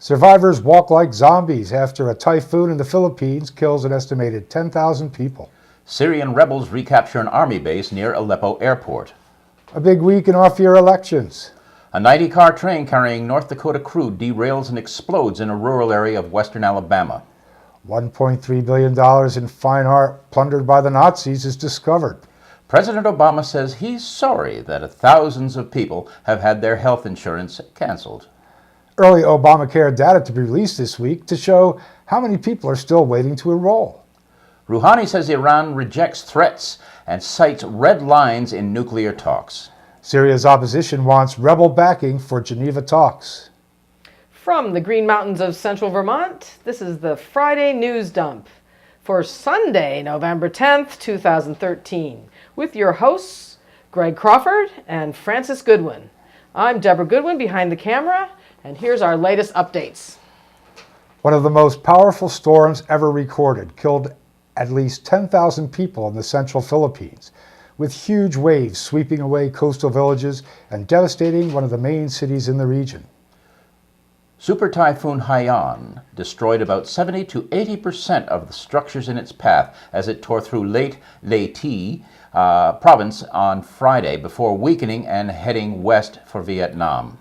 Survivors walk like zombies after a typhoon in the Philippines kills an estimated 10,000 people. Syrian rebels recapture an army base near Aleppo airport. A big week in off-year elections. A 90-car train carrying North Dakota crude derails and explodes in a rural area of western Alabama. $1.3 billion in fine art plundered by the Nazis is discovered. President Obama says he's sorry that thousands of people have had their health insurance canceled. Early Obamacare data to be released this week to show how many people are still waiting to enroll. Rouhani says Iran rejects threats and cites red lines in nuclear talks. Syria's opposition wants rebel backing for Geneva talks. From the Green Mountains of central Vermont, this is the Friday News Dump for Sunday, November 10th, 2013, with your hosts, Greg Crawford and Francis Goodwin. I'm Deborah Goodwin behind the camera, and here's our latest updates. One of the most powerful storms ever recorded killed at least 10,000 people in the central Philippines, with huge waves sweeping away coastal villages and devastating one of the main cities in the region. Super Typhoon Haiyan destroyed about 70 to 80% of the structures in its path as it tore through Leyte province on Friday before weakening and heading west for Vietnam.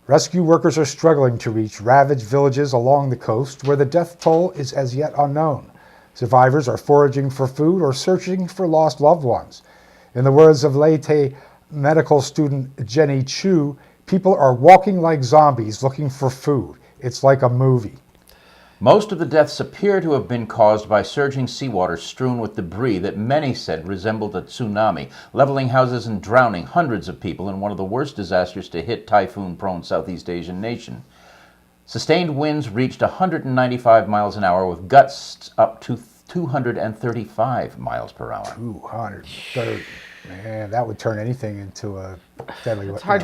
Rescue workers are struggling to reach ravaged villages along the coast where the death toll is as yet unknown. Survivors are foraging for food or searching for lost loved ones. In the words of Leyte medical student Jenny Chu, people are walking like zombies looking for food. It's like a movie. Most of the deaths appear to have been caused by surging seawater strewn with debris that many said resembled a tsunami, leveling houses and drowning hundreds of people in one of the worst disasters to hit typhoon-prone Southeast Asian nation. Sustained winds reached 195 miles an hour with gusts up to 235 miles per hour. 230. Man, that would turn anything into a deadly It's hard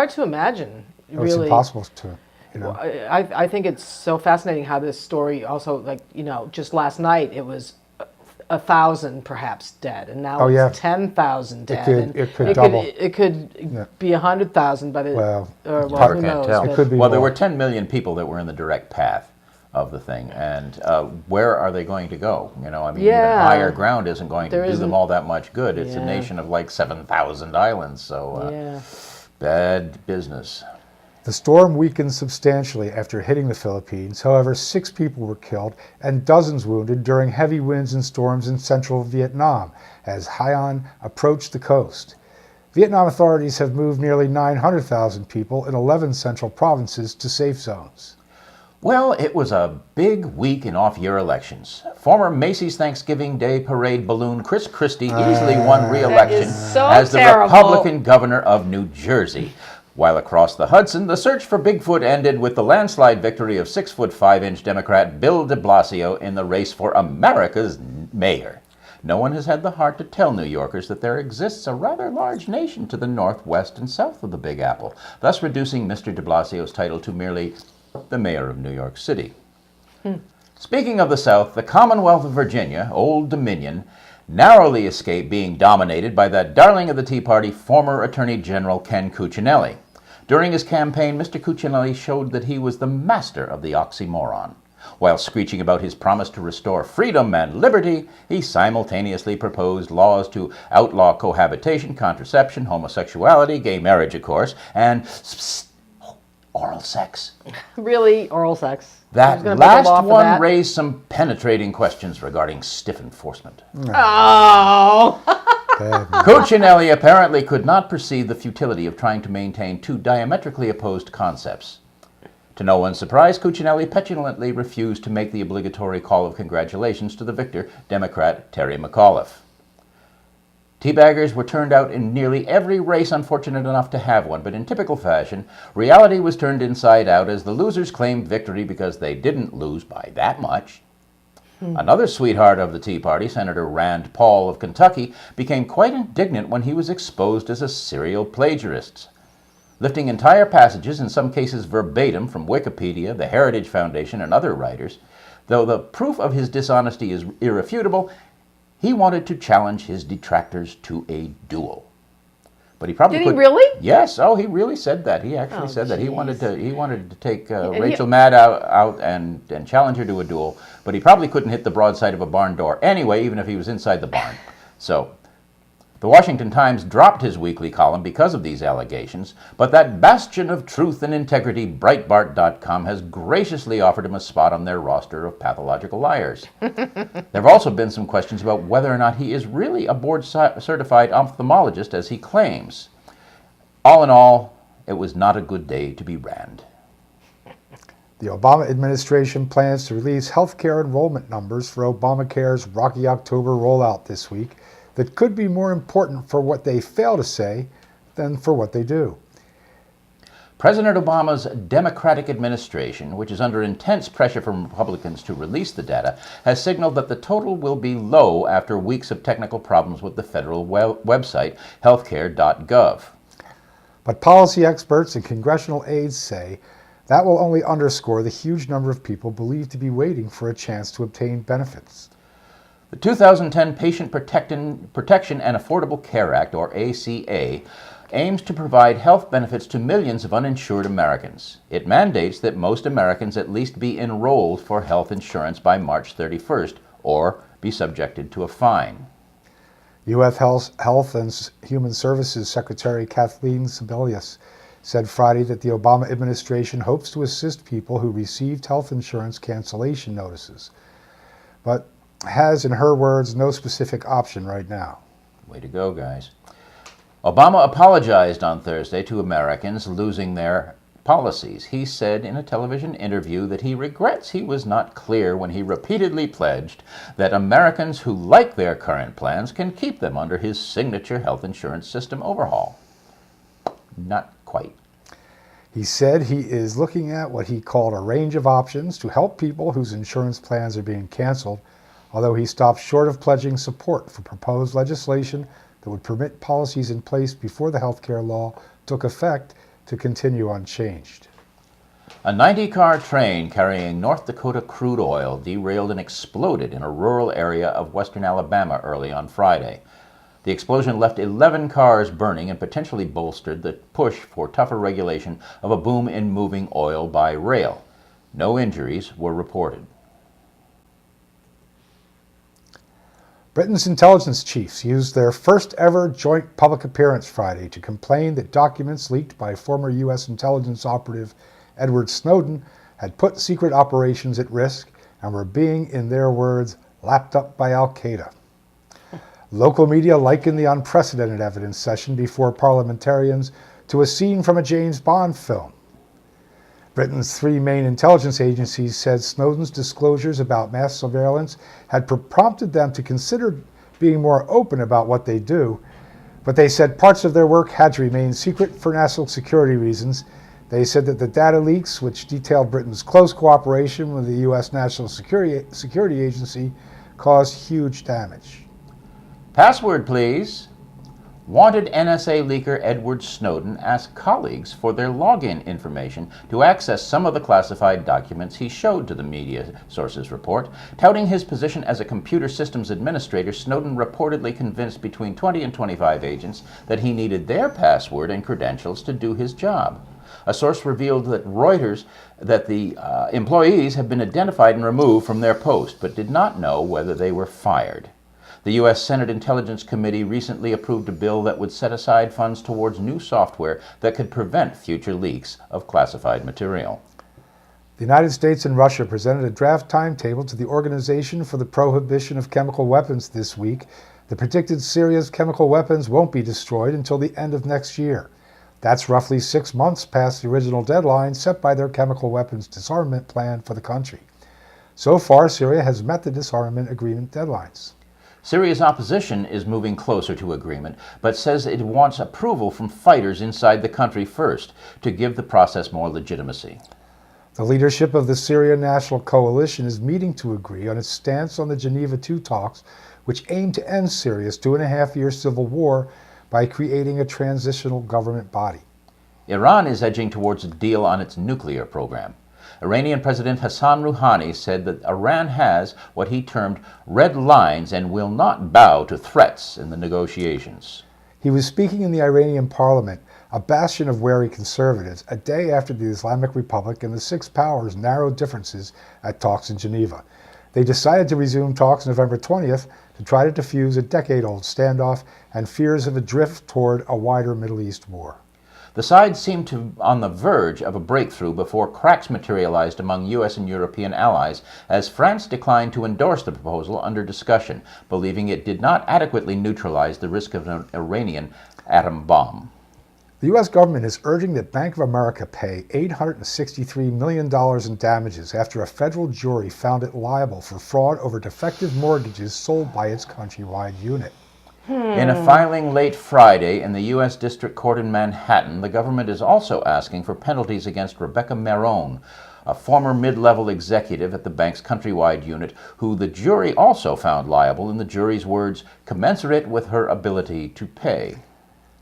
to imagine. Really, it's impossible to. I think it's so fascinating how this story also, just last night it was 1,000 perhaps dead, and now it's 10,000 dead. It could double. It could be 100,000 by the. Who knows? It could be well, more. There were 10 million people that were in the direct path of the thing, and where are they going to go? Even higher ground isn't going to do them all that much good. It's a nation of like 7,000 islands, so bad business. The storm weakened substantially after hitting the Philippines. However, 6 people were killed and dozens wounded during heavy winds and storms in central Vietnam as Haiyan approached the coast. Vietnam authorities have moved nearly 900,000 people in 11 central provinces to safe zones. Well, it was a big week in off-year elections. Former Macy's Thanksgiving Day Parade balloon Chris Christie easily won re-election as the Republican governor of New Jersey. While across the Hudson, the search for Bigfoot ended with the landslide victory of 6'5" Democrat Bill de Blasio in the race for America's mayor. No one has had the heart to tell New Yorkers that there exists a rather large nation to the north, west, and south of the Big Apple, thus reducing Mr. de Blasio's title to merely the mayor of New York City. Speaking of the South, the Commonwealth of Virginia, Old Dominion, narrowly escaped being dominated by that darling of the Tea Party, former Attorney General Ken Cuccinelli. During his campaign, Mr. Cuccinelli showed that he was the master of the oxymoron. While screeching about his promise to restore freedom and liberty, he simultaneously proposed laws to outlaw cohabitation, contraception, homosexuality, gay marriage, of course, and oral sex. Really? Oral sex? That last one raised some penetrating questions regarding stiff enforcement. Oh! Cuccinelli apparently could not perceive the futility of trying to maintain two diametrically opposed concepts. To no one's surprise, Cuccinelli petulantly refused to make the obligatory call of congratulations to the victor, Democrat Terry McAuliffe. Teabaggers were turned out in nearly every race unfortunate enough to have one, but in typical fashion, reality was turned inside out as the losers claimed victory because they didn't lose by that much. Another sweetheart of the Tea Party, Senator Rand Paul of Kentucky, became quite indignant when he was exposed as a serial plagiarist. Lifting entire passages, in some cases verbatim, from Wikipedia, the Heritage Foundation, and other writers, though the proof of his dishonesty is irrefutable, he wanted to challenge his detractors to a duel. But he probably Did he really? Yes. Oh, he really said that. He actually said that he wanted to take Rachel Maddow out and challenge her to a duel. But he probably couldn't hit the broadside of a barn door anyway, even if he was inside the barn. So, the Washington Times dropped his weekly column because of these allegations. But that bastion of truth and integrity, Breitbart.com, has graciously offered him a spot on their roster of pathological liars. There have also been some questions about whether or not he is really a board-certified ophthalmologist, as he claims. All in all, it was not a good day to be Rand. The Obama administration plans to release healthcare enrollment numbers for Obamacare's Rocky October rollout this week that could be more important for what they fail to say than for what they do. President Obama's Democratic administration, which is under intense pressure from Republicans to release the data, has signaled that the total will be low after weeks of technical problems with the federal website, healthcare.gov. But policy experts and congressional aides say that will only underscore the huge number of people believed to be waiting for a chance to obtain benefits. The 2010 Patient Protection and Affordable Care Act, or ACA, aims to provide health benefits to millions of uninsured Americans. It mandates that most Americans at least be enrolled for health insurance by March 31st, or be subjected to a fine. U.S. Health and Human Services Secretary Kathleen Sebelius said Friday that the Obama administration hopes to assist people who received health insurance cancellation notices, but has, in her words, no specific option right now. Way to go, guys. Obama apologized on Thursday to Americans losing their policies. He said in a television interview that he regrets he was not clear when he repeatedly pledged that Americans who like their current plans can keep them under his signature health insurance system overhaul. Not quite. He said he is looking at what he called a range of options to help people whose insurance plans are being canceled, although he stopped short of pledging support for proposed legislation that would permit policies in place before the health care law took effect to continue unchanged. A 90-car train carrying North Dakota crude oil derailed and exploded in a rural area of western Alabama early on Friday. The explosion left 11 cars burning and potentially bolstered the push for tougher regulation of a boom in moving oil by rail. No injuries were reported. Britain's intelligence chiefs used their first ever joint public appearance Friday to complain that documents leaked by former U.S. intelligence operative Edward Snowden had put secret operations at risk and were being, in their words, lapped up by Al-Qaeda. Local media likened the unprecedented evidence session before parliamentarians to a scene from a James Bond film. Britain's three main intelligence agencies said Snowden's disclosures about mass surveillance had prompted them to consider being more open about what they do, but they said parts of their work had to remain secret for national security reasons. They said that the data leaks, which detailed Britain's close cooperation with the U.S. National Security Agency, caused huge damage. Password, please. Wanted NSA leaker Edward Snowden asked colleagues for their login information to access some of the classified documents he showed to the media sources report. Touting his position as a computer systems administrator, Snowden reportedly convinced between 20 and 25 agents that he needed their password and credentials to do his job. A source revealed that Reuters that the employees have been identified and removed from their post, but did not know whether they were fired. The U.S. Senate Intelligence Committee recently approved a bill that would set aside funds towards new software that could prevent future leaks of classified material. The United States and Russia presented a draft timetable to the Organization for the Prohibition of Chemical Weapons this week. The predicted Syria's chemical weapons won't be destroyed until the end of next year. That's roughly 6 months past the original deadline set by their chemical weapons disarmament plan for the country. So far, Syria has met the disarmament agreement deadlines. Syria's opposition is moving closer to agreement, but says it wants approval from fighters inside the country first to give the process more legitimacy. The leadership of the Syrian National Coalition is meeting to agree on its stance on the Geneva II talks, which aim to end Syria's 2.5-year civil war by creating a transitional government body. Iran is edging towards a deal on its nuclear program. Iranian President Hassan Rouhani said that Iran has what he termed red lines and will not bow to threats in the negotiations. He was speaking in the Iranian parliament, a bastion of wary conservatives, a day after the Islamic Republic and the Six Powers narrowed differences at talks in Geneva. They decided to resume talks November 20th to try to defuse a decade-old standoff and fears of a drift toward a wider Middle East war. The sides seemed to be on the verge of a breakthrough before cracks materialized among U.S. and European allies as France declined to endorse the proposal under discussion, believing it did not adequately neutralize the risk of an Iranian atom bomb. The U.S. government is urging that Bank of America pay $863 million in damages after a federal jury found it liable for fraud over defective mortgages sold by its countrywide unit. In a filing late Friday in the U.S. District Court in Manhattan, the government is also asking for penalties against Rebecca Marone, a former mid-level executive at the bank's countrywide unit, who the jury also found liable, in the jury's words, commensurate with her ability to pay.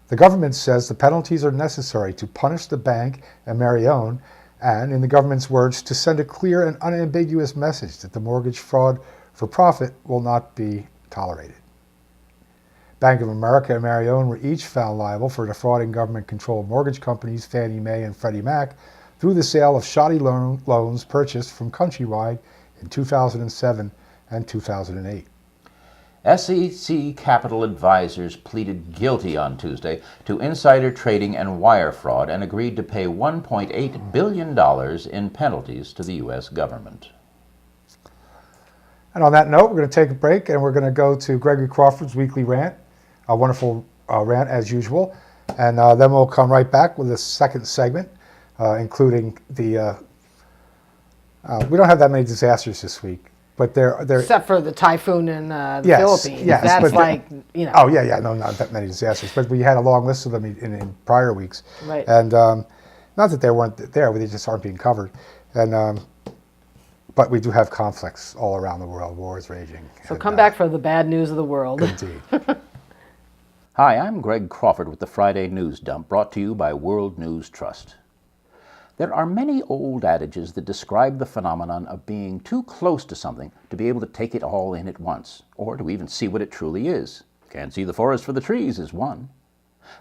The government says the penalties are necessary to punish the bank and Marone, and, in the government's words, to send a clear and unambiguous message that the mortgage fraud for profit will not be tolerated. Bank of America and Marone were each found liable for defrauding government-controlled mortgage companies Fannie Mae and Freddie Mac through the sale of shoddy loans purchased from Countrywide in 2007 and 2008. SEC Capital Advisors pleaded guilty on Tuesday to insider trading and wire fraud and agreed to pay $1.8 billion in penalties to the U.S. government. And on that note, we're going to take a break and we're going to go to Gregory Crawford's weekly rant, a wonderful rant as usual, and then we'll come right back with a second segment, including the, we don't have that many disasters this week, but they're except for the typhoon in the yes, Philippines. yes, That's like, Oh, yeah, no, not that many disasters, but we had a long list of them in prior weeks. Right. And not that they weren't there, but they just aren't being covered. And but we do have conflicts all around the world, wars raging. So come back for the bad news of the world. Indeed. Hi, I'm Greg Crawford with the Friday News Dump, brought to you by World News Trust. There are many old adages that describe the phenomenon of being too close to something to be able to take it all in at once, or to even see what it truly is. Can't see the forest for the trees is one.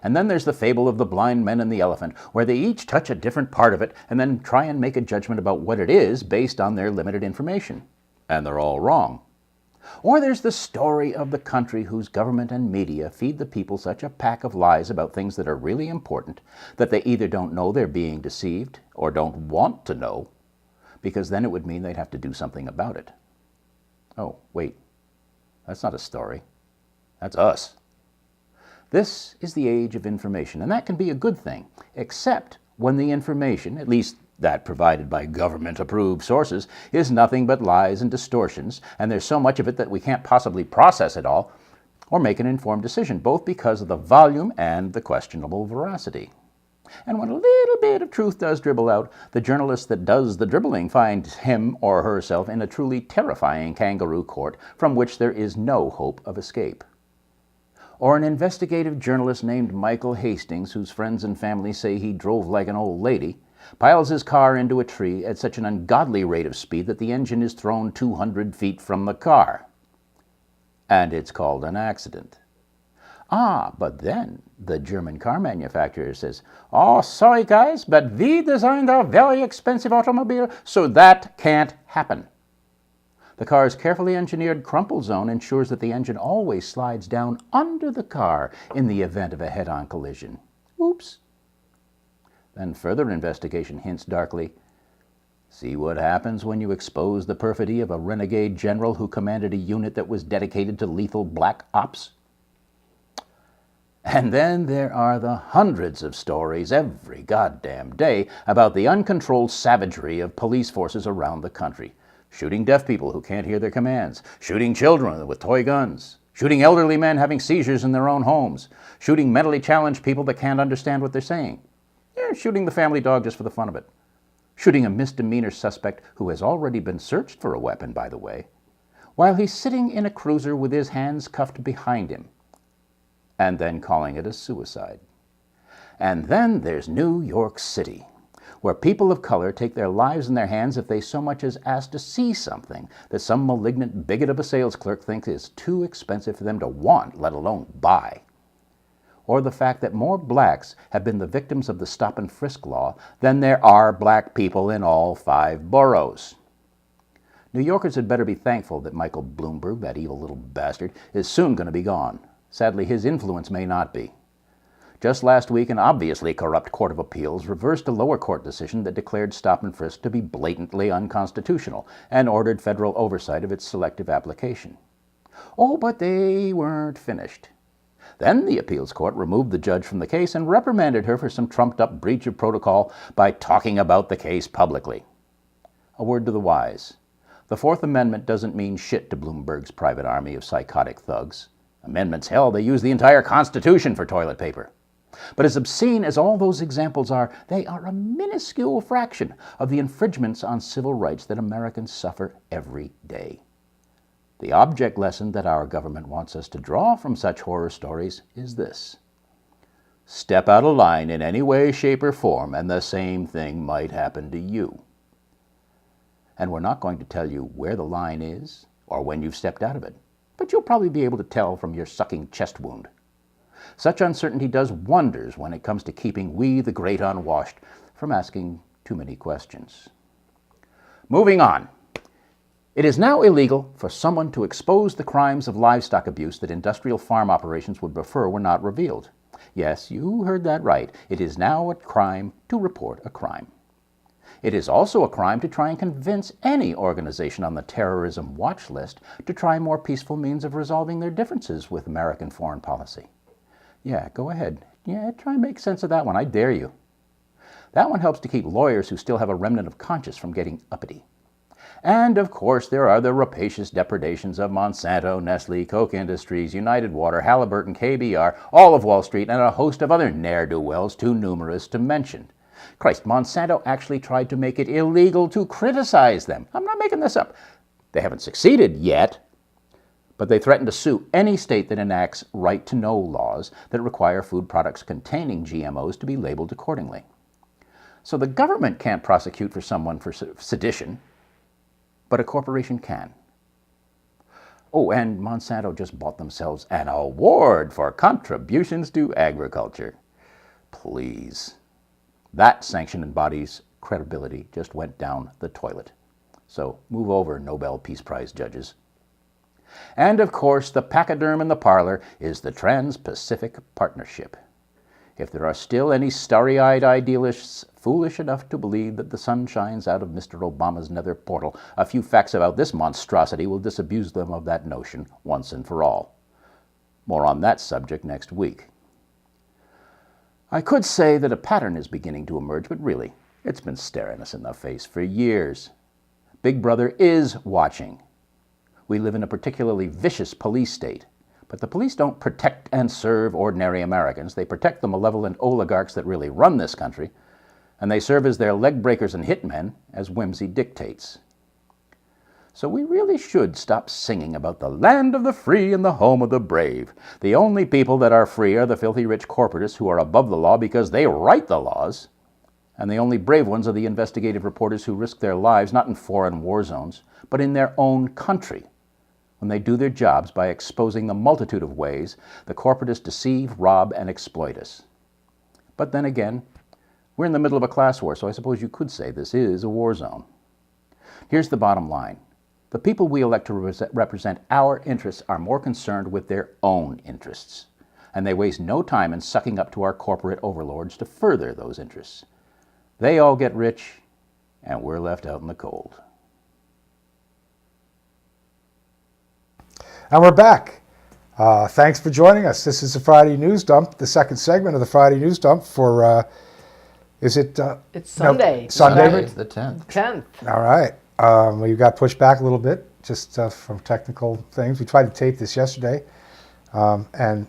And then there's the fable of the blind men and the elephant, where they each touch a different part of it and then try and make a judgment about what it is based on their limited information. And they're all wrong. Or there's the story of the country whose government and media feed the people such a pack of lies about things that are really important that they either don't know they're being deceived or don't want to know, because then it would mean they'd have to do something about it. Oh, wait, that's not a story. That's us. This is the age of information, and that can be a good thing, except when the information, at least that provided by government-approved sources, is nothing but lies and distortions, and there's so much of it that we can't possibly process it all or make an informed decision, both because of the volume and the questionable veracity. And when a little bit of truth does dribble out, the journalist that does the dribbling finds him or herself in a truly terrifying kangaroo court from which there is no hope of escape. Or an investigative journalist named Michael Hastings, whose friends and family say he drove like an old lady, piles his car into a tree at such an ungodly rate of speed that the engine is thrown 200 feet from the car. And it's called an accident. But then the German car manufacturer says, "Oh, sorry guys, but we designed our very expensive automobile, so that can't happen." The car's carefully engineered crumple zone ensures that the engine always slides down under the car in the event of a head-on collision. Oops. Then further investigation hints darkly, see what happens when you expose the perfidy of a renegade general who commanded a unit that was dedicated to lethal black ops? And then there are the hundreds of stories every goddamn day about the uncontrolled savagery of police forces around the country. Shooting deaf people who can't hear their commands, shooting children with toy guns, shooting elderly men having seizures in their own homes, shooting mentally challenged people that can't understand what they're saying, shooting the family dog just for the fun of it, shooting a misdemeanor suspect who has already been searched for a weapon, by the way, while he's sitting in a cruiser with his hands cuffed behind him, and then calling it a suicide. And then there's New York City, where people of color take their lives in their hands if they so much as ask to see something that some malignant bigot of a sales clerk thinks is too expensive for them to want, let alone buy. or the fact that more blacks have been the victims of the stop and frisk law than there are black people in all 5 boroughs. New Yorkers had better be thankful that Michael Bloomberg, that evil little bastard, is soon going to be gone. Sadly, his influence may not be. Just last week, an obviously corrupt Court of Appeals reversed a lower court decision that declared stop and frisk to be blatantly unconstitutional and ordered federal oversight of its selective application. Oh, but they weren't finished. Then the appeals court removed the judge from the case and reprimanded her for some trumped-up breach of protocol by talking about the case publicly. A word to the wise. The Fourth Amendment doesn't mean shit to Bloomberg's private army of psychotic thugs. Amendments, hell, they use the entire Constitution for toilet paper. But as obscene as all those examples are, they are a minuscule fraction of the infringements on civil rights that Americans suffer every day. The object lesson that our government wants us to draw from such horror stories is this. Step out of line in any way, shape, or form, and the same thing might happen to you. And we're not going to tell you where the line is or when you've stepped out of it, but you'll probably be able to tell from your sucking chest wound. Such uncertainty does wonders when it comes to keeping we, the great unwashed, from asking too many questions. Moving on. It is now illegal for someone to expose the crimes of livestock abuse that industrial farm operations would prefer were not revealed. Yes, you heard that right. It is now a crime to report a crime. It is also a crime to try and convince any organization on the terrorism watch list to try more peaceful means of resolving their differences with American foreign policy. Yeah, go ahead. Yeah, try and make sense of that one. I dare you. That one helps to keep lawyers who still have a remnant of conscience from getting uppity. And, of course, there are the rapacious depredations of Monsanto, Nestle, Koch Industries, United Water, Halliburton, KBR, all of Wall Street, and a host of other ne'er-do-wells too numerous to mention. Christ, Monsanto actually tried to make it illegal to criticize them. I'm not making this up. They haven't succeeded yet, but they threaten to sue any state that enacts right-to-know laws that require food products containing GMOs to be labeled accordingly. So the government can't prosecute for someone for sedition, but a corporation can. Oh, and Monsanto just bought themselves an award for contributions to agriculture. Please. That sanctioning body's credibility just went down the toilet. So move over, Nobel Peace Prize judges. And of course, the pachyderm in the parlor is the Trans-Pacific Partnership. If there are still any starry-eyed idealists foolish enough to believe that the sun shines out of Mr. Obama's nether portal, a few facts about this monstrosity will disabuse them of that notion once and for all. More on that subject next week. I could say that a pattern is beginning to emerge, but really, it's been staring us in the face for years. Big Brother is watching. We live in a particularly vicious police state, but the police don't protect and serve ordinary Americans. They protect the malevolent oligarchs that really run this country, and they serve as their leg breakers and hitmen as whimsy dictates. So we really should stop singing about the land of the free and the home of the brave. The only people that are free are the filthy rich corporatists who are above the law because they write the laws, and the only brave ones are the investigative reporters who risk their lives not in foreign war zones, but in their own country, when they do their jobs by exposing the multitude of ways the corporatists deceive, rob, and exploit us. But then again, we're in the middle of a class war, so I suppose you could say this is a war zone. Here's the bottom line. The people we elect to represent our interests are more concerned with their own interests, and they waste no time in sucking up to our corporate overlords to further those interests. They all get rich, and we're left out in the cold. And we're back. Thanks for joining us. This is the Friday News Dump, the second segment of the Friday News Dump for, is it? It's Sunday. No, Sunday? It's the 10th. 10th. All right. We got pushed back a little bit, just from technical things. We tried to tape this yesterday, and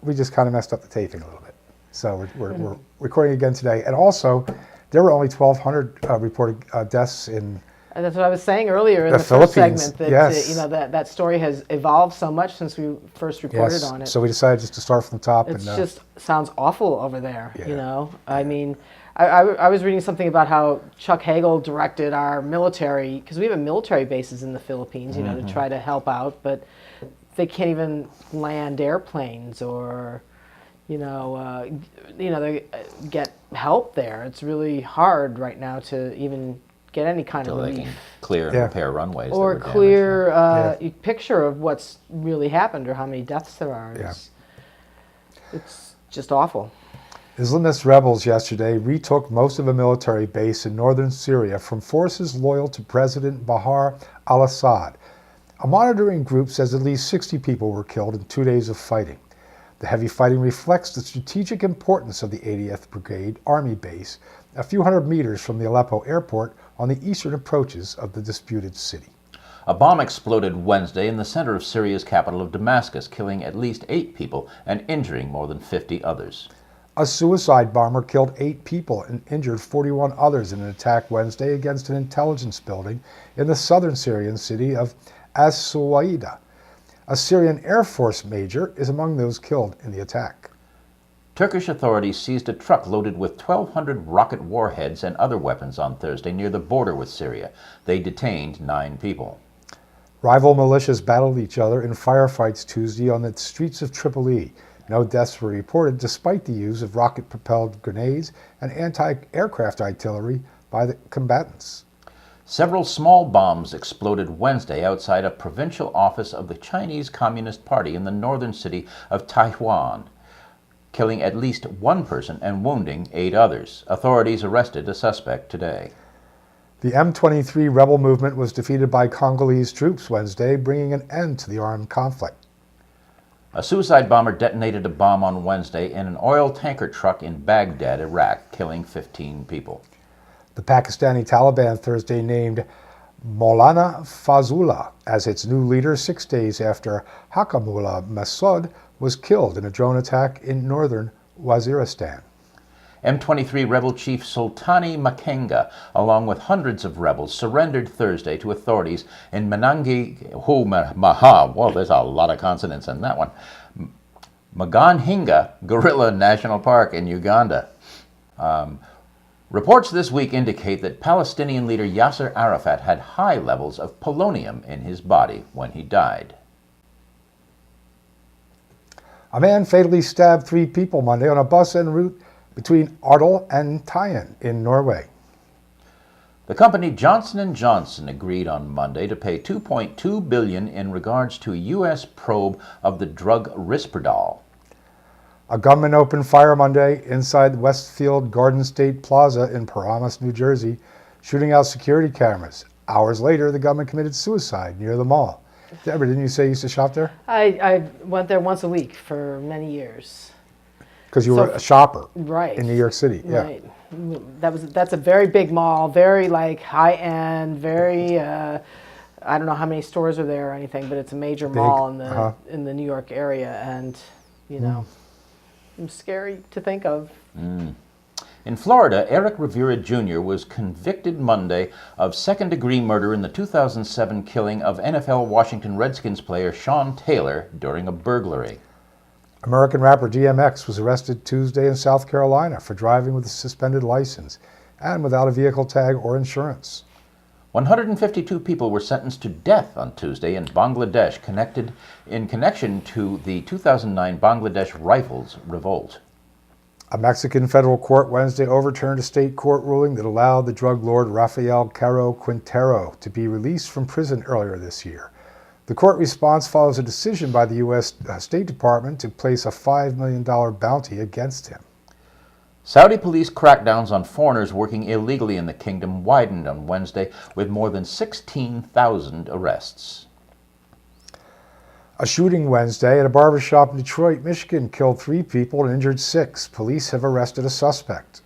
we just kind of messed up the taping a little bit. So we're recording again today. And also, there were only 1,200 reported deaths in And that's what I was saying earlier in the first Philippines, segment, that yes. that story has evolved so much since we first reported on it. So we decided just to start from the top. It and just sounds awful over there, Yeah. I mean, I was reading something about how Chuck Hagel directed our military, because we have military bases in the Philippines, to try to help out, but they can't even land airplanes or, they get help there. It's really hard right now to even get any kind of relief. They can clear and repair runways. Or that were clear picture of what's really happened or how many deaths there are. It's just awful. Islamist rebels yesterday retook most of a military base in northern Syria from forces loyal to President Bashar al-Assad. A monitoring group says at least 60 people were killed in 2 days of fighting. The heavy fighting reflects the strategic importance of the 80th Brigade Army base, a few hundred meters from the Aleppo airport on the eastern approaches of the disputed city. A bomb exploded Wednesday in the center of Syria's capital of Damascus, killing at least 8 people and injuring more than 50 others. A suicide bomber killed 8 people and injured 41 others in an attack Wednesday against an intelligence building in the southern Syrian city of As-Suwaida. A Syrian Air Force major is among those killed in the attack. Turkish authorities seized a truck loaded with 1,200 rocket warheads and other weapons on Thursday near the border with Syria. They detained 9 people. Rival militias battled each other in firefights Tuesday on the streets of Tripoli. No deaths were reported despite the use of rocket-propelled grenades and anti-aircraft artillery by the combatants. Several small bombs exploded Wednesday outside a provincial office of the Chinese Communist Party in the northern city of Taiwan, killing at least 1 person and wounding 8 others. Authorities arrested a suspect today. The M23 rebel movement was defeated by Congolese troops Wednesday, bringing an end to the armed conflict. A suicide bomber detonated a bomb on Wednesday in an oil tanker truck in Baghdad, Iraq, killing 15 people. The Pakistani Taliban Thursday named Maulana Fazullah as its new leader 6 days after Hakamullah Masood was killed in a drone attack in northern Waziristan. M23 rebel chief Sultani Makenga, along with hundreds of rebels, surrendered Thursday to authorities in Maha. Well, there's a lot of consonants in that one. Maganhinga Gorilla National Park in Uganda. Reports this week indicate that Palestinian leader Yasser Arafat had high levels of polonium in his body when he died. A man fatally stabbed 3 people Monday on a bus en route between Ardal and Tyen in Norway. The company Johnson & Johnson agreed on Monday to pay $2.2 billion in regards to a U.S. probe of the drug Risperdal. A gunman opened fire Monday inside Westfield Garden State Plaza in Paramus, New Jersey, shooting out security cameras. Hours later, the gunman committed suicide near the mall. Deborah, didn't you say you used to shop there? I went there once a week for many years. Because you were a shopper, right, in New York City. Right. Yeah. That's a very big mall, very high end, very I don't know how many stores are there or anything, but it's a major mall in the New York area, and it's scary to think of. In Florida, Eric Rivera Jr. was convicted Monday of second-degree murder in the 2007 killing of NFL Washington Redskins player Sean Taylor during a burglary. American rapper DMX was arrested Tuesday in South Carolina for driving with a suspended license and without a vehicle tag or insurance. 152 people were sentenced to death on Tuesday in Bangladesh in connection to the 2009 Bangladesh Rifles revolt. A Mexican federal court Wednesday overturned a state court ruling that allowed the drug lord Rafael Caro Quintero to be released from prison earlier this year. The court response follows a decision by the U.S. State Department to place a $5 million bounty against him. Saudi police crackdowns on foreigners working illegally in the kingdom widened on Wednesday with more than 16,000 arrests. A shooting Wednesday at a barbershop in Detroit, Michigan killed 3 people and injured 6. Police have arrested a suspect.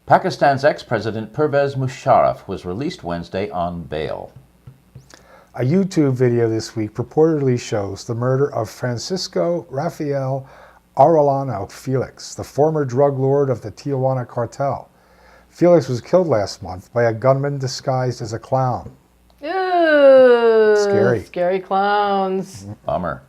Pakistan's ex-president Pervez Musharraf was released Wednesday on bail. A YouTube video this week purportedly shows the murder of Francisco Rafael Arellano Felix, the former drug lord of the Tijuana cartel. Felix was killed last month by a gunman disguised as a clown. Ew, Scary. Scary clowns. Bummer.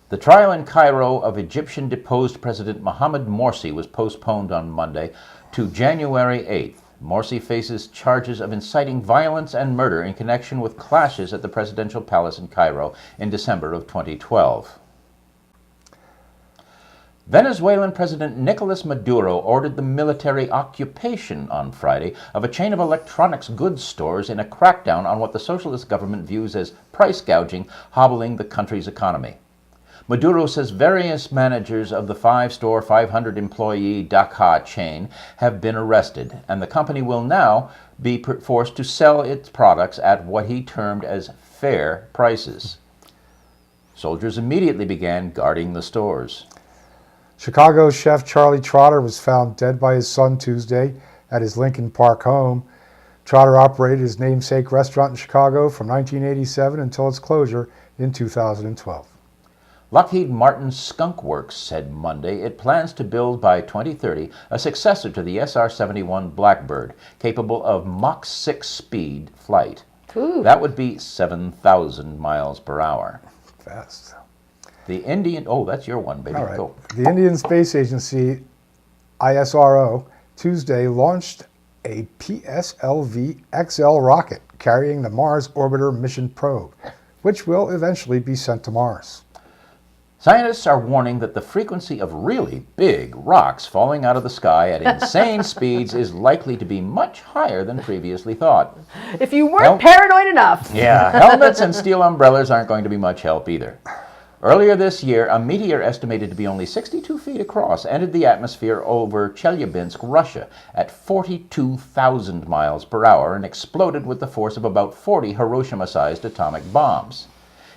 The trial in Cairo of Egyptian deposed President Mohamed Morsi was postponed on Monday to January 8th. Morsi faces charges of inciting violence and murder in connection with clashes at the presidential palace in Cairo in December of 2012. Venezuelan President Nicolas Maduro ordered the military occupation on Friday of a chain of electronics goods stores in a crackdown on what the socialist government views as price gouging, hobbling the country's economy. Maduro says various managers of the five-store, 500-employee Dhaka chain have been arrested, and the company will now be forced to sell its products at what he termed as fair prices. Soldiers immediately began guarding the stores. Chicago chef Charlie Trotter was found dead by his son Tuesday at his Lincoln Park home. Trotter operated his namesake restaurant in Chicago from 1987 until its closure in 2012. Lockheed Martin's Skunk Works said Monday it plans to build by 2030 a successor to the SR-71 Blackbird, capable of Mach 6 speed flight. Ooh. That would be 7,000 miles per hour. Fast. The Indian, that's your one, baby. All right. Go. The Indian Space Agency, ISRO, Tuesday launched a PSLV-XL rocket carrying the Mars Orbiter mission probe, which will eventually be sent to Mars. Scientists are warning that the frequency of really big rocks falling out of the sky at insane speeds is likely to be much higher than previously thought. If you weren't paranoid enough. Yeah, helmets and steel umbrellas aren't going to be much help either. Earlier this year, a meteor estimated to be only 62 feet across entered the atmosphere over Chelyabinsk, Russia, at 42,000 miles per hour and exploded with the force of about 40 Hiroshima-sized atomic bombs.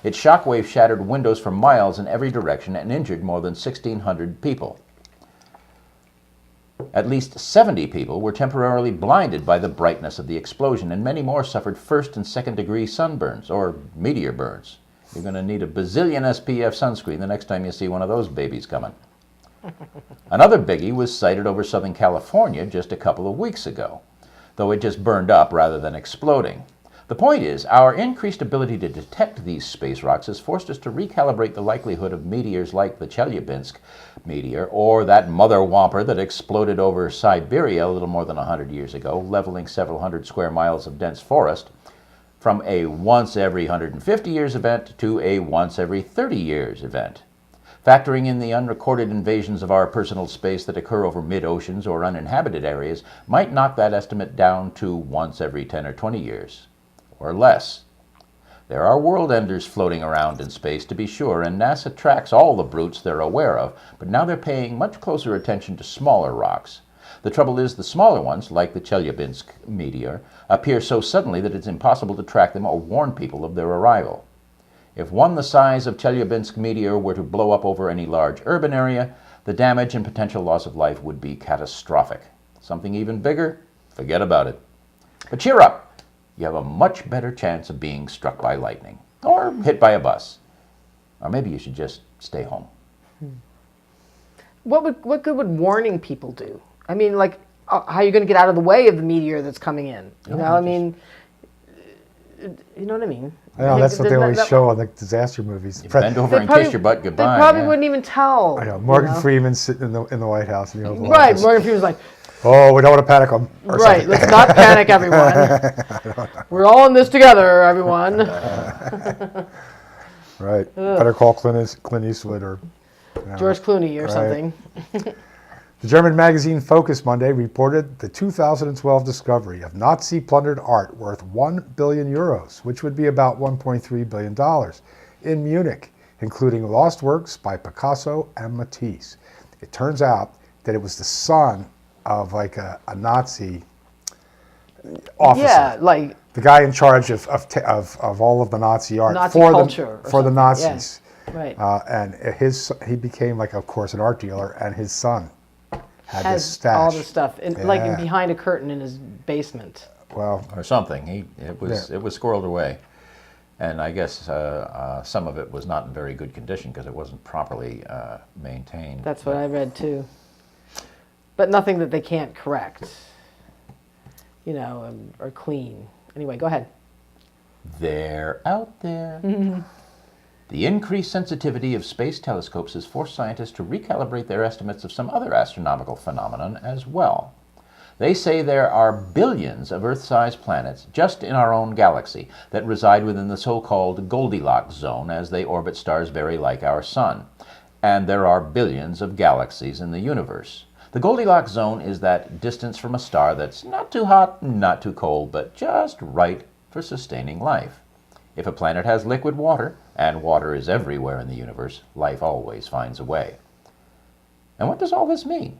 Its shockwave shattered windows for miles in every direction and injured more than 1,600 people. At least 70 people were temporarily blinded by the brightness of the explosion, and many more suffered first and second-degree sunburns, or meteor burns. You're going to need a bazillion SPF sunscreen the next time you see one of those babies coming. Another biggie was sighted over Southern California just a couple of weeks ago, though it just burned up rather than exploding. The point is, our increased ability to detect these space rocks has forced us to recalibrate the likelihood of meteors like the Chelyabinsk meteor, or that mother whomper that exploded over Siberia a little more than 100 years ago, leveling several hundred square miles of dense forest, from a once every 150 years event to a once every 30 years event. Factoring in the unrecorded invasions of our personal space that occur over mid-oceans or uninhabited areas might knock that estimate down to once every 10 or 20 years. Or less. There are world enders floating around in space, to be sure, and NASA tracks all the brutes they're aware of, but now they're paying much closer attention to smaller rocks. The trouble is the smaller ones, like the Chelyabinsk meteor, appear so suddenly that it's impossible to track them or warn people of their arrival. If one the size of Chelyabinsk meteor were to blow up over any large urban area, the damage and potential loss of life would be catastrophic. Something even bigger? Forget about it. But cheer up! You have a much better chance of being struck by lightning, or hit by a bus. Or maybe you should just stay home. What good would warning people do? I mean, like, how are you going to get out of the way of the meteor that's coming in? You know what I mean? I know, that's what they always show on the disaster movies. You bend over and kiss your butt goodbye. They probably wouldn't even tell. I know. Morgan Freeman's sitting in the White House in the Oval Right, Office. Morgan Freeman's like, oh, we don't want to panic them. Right, let's not panic, everyone. We're all in this together, everyone. Right. Better call Clint Eastwood or George Clooney or something. The German magazine Focus Monday reported the 2012 discovery of Nazi-plundered art worth 1 billion euros, which would be about $1.3 billion, in Munich, including lost works by Picasso and Matisse. It turns out that it was the son of like a Nazi officer. Yeah, like the guy in charge of all of the Nazi art Nazi for culture the Nazis. Yeah. Right. And he became like, of course, an art dealer, and his son had this Has stash. all the stuff, like behind a curtain in his basement. Well, or something. It was squirreled away, and I guess some of it was not in very good condition because it wasn't properly maintained. That's what I read too. But nothing that they can't correct, or clean. Anyway, go ahead. They're out there. Mm-hmm. The increased sensitivity of space telescopes has forced scientists to recalibrate their estimates of some other astronomical phenomenon as well. They say there are billions of Earth-sized planets just in our own galaxy that reside within the so-called Goldilocks zone as they orbit stars very like our sun. and there are billions of galaxies in the universe. The Goldilocks zone is that distance from a star that's not too hot, not too cold, but just right for sustaining life. If a planet has liquid water, and water is everywhere in the universe, life always finds a way. And what does all this mean?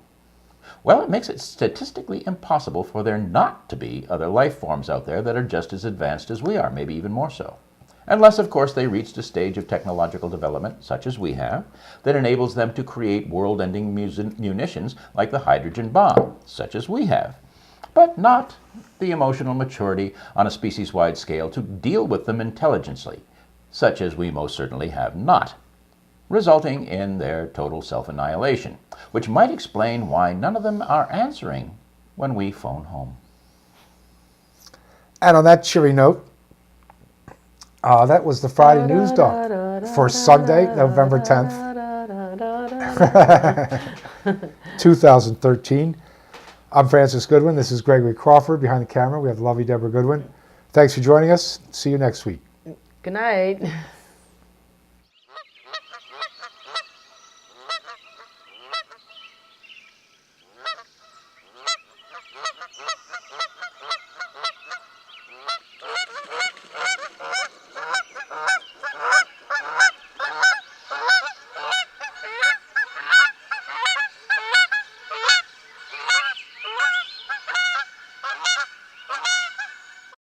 Well, it makes it statistically impossible for there not to be other life forms out there that are just as advanced as we are, maybe even more so. Unless, of course, they reached a stage of technological development, such as we have, that enables them to create world-ending munitions like the hydrogen bomb, such as we have, but not the emotional maturity on a species-wide scale to deal with them intelligently, such as we most certainly have not, resulting in their total self-annihilation, which might explain why none of them are answering when we phone home. And on that cheery note, that was the Friday News Dump for Sunday, November 10th, 2013. I'm Francis Goodwin. This is Gregory Crawford behind the camera. We have the lovely Deborah Goodwin. Thanks for joining us. See you next week. Good night.